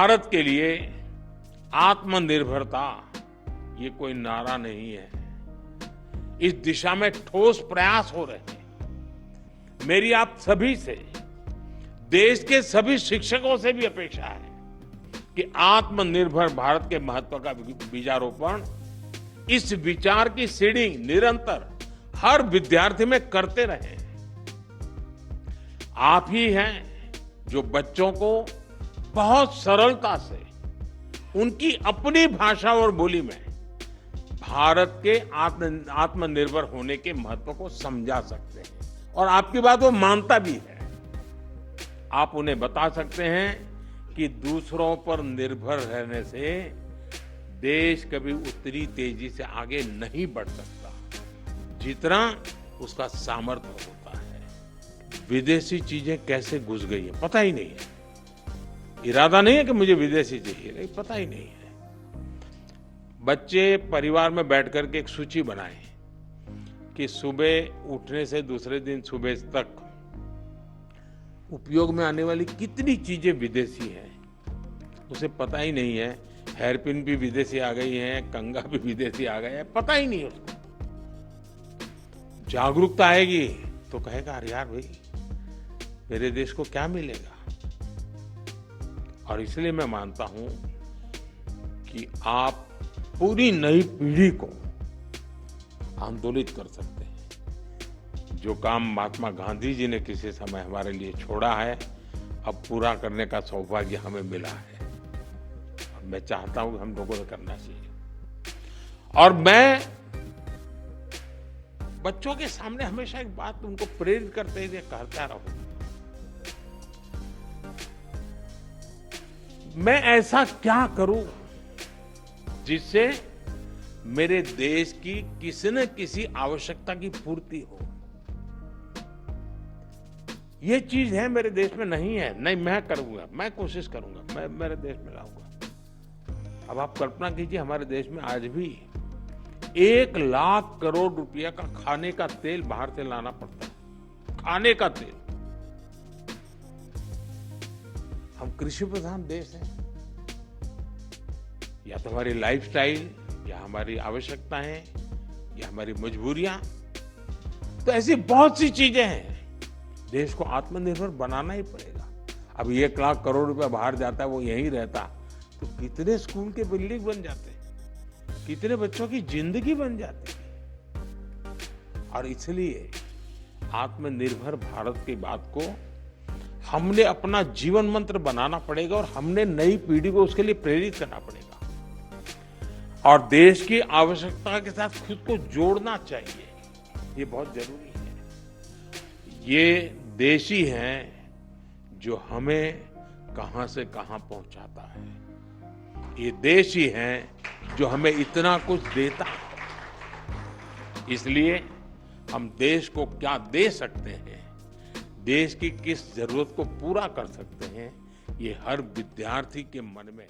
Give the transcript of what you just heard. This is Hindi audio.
भारत के लिए आत्मनिर्भरता ये कोई नारा नहीं है। इस दिशा में ठोस प्रयास हो रहे हैं। मेरी आप सभी से, देश के सभी शिक्षकों से भी अपेक्षा है कि आत्मनिर्भर भारत के महत्व का बीजारोपण, इस विचार की सीडिंग निरंतर हर विद्यार्थी में करते रहें। आप ही हैं जो बच्चों को बहुत सरलता से उनकी अपनी भाषा और बोली में भारत के आत्मनिर्भर होने के महत्व को समझा सकते हैं और आपकी बात वो मानता भी है। आप उन्हें बता सकते हैं कि दूसरों पर निर्भर रहने से देश कभी उतनी तेजी से आगे नहीं बढ़ सकता जितना उसका सामर्थ्य होता है। विदेशी चीजें कैसे घुस गई है पता ही नहीं है। इरादा नहीं है कि मुझे विदेशी चाहिए, लेकिन पता ही नहीं है। बच्चे परिवार में बैठ करके एक सूची बनाएं कि सुबह उठने से दूसरे दिन सुबह तक उपयोग में आने वाली कितनी चीजें विदेशी हैं, उसे पता ही नहीं है। हेयरपिन भी विदेशी आ गई है, कंघा भी विदेशी आ गया है, पता ही नहीं है उसको। जागरूकता आएगी तो कहेगा अरे यार भाई, मेरे देश को क्या मिलेगा। और इसलिए मैं मानता हूं कि आप पूरी नई पीढ़ी को आंदोलित कर सकते हैं। जो काम महात्मा गांधी जी ने किसी समय हमारे लिए छोड़ा है, अब पूरा करने का सौभाग्य हमें मिला है। और मैं चाहता हूं कि हम लोगों को करना चाहिए। और मैं बच्चों के सामने हमेशा एक बात उनको प्रेरित करते हुए कहता रहूं, मैं ऐसा क्या करूं जिससे मेरे देश की किसी न किसी आवश्यकता की पूर्ति हो। ये चीज है मेरे देश में नहीं है, नहीं मैं करूंगा, मैं कोशिश करूंगा, मैं मेरे देश में लाऊंगा। अब आप कल्पना कीजिए, हमारे देश में आज भी 1 लाख करोड़ रुपया का खाने का तेल बाहर से लाना पड़ता है। खाने का तेल। हम कृषि प्रधान देश हैं। या तो हमारी लाइफस्टाइल, या हमारी आवश्यकताएं, या हमारी मजबूरियां, तो ऐसी बहुत सी चीजें हैं। देश को आत्मनिर्भर बनाना ही पड़ेगा। अब 1 लाख करोड़ रुपया बाहर जाता है, वो यहीं रहता तो कितने स्कूल के बिल्डिंग बन जाते, कितने बच्चों की जिंदगी बन जाती। और इसलिए आत्मनिर्भर भारत की बात को हमने अपना जीवन मंत्र बनाना पड़ेगा और हमने नई पीढ़ी को उसके लिए प्रेरित करना पड़ेगा। और देश की आवश्यकता के साथ खुद को जोड़ना चाहिए, ये बहुत जरूरी है। ये देश ही है जो हमें कहां से कहां पहुंचाता है। ये देश ही है जो हमें इतना कुछ देता है। इसलिए हम देश को क्या दे सकते हैं, देश की किस जरूरत को पूरा कर सकते हैं, ये हर विद्यार्थी के मन में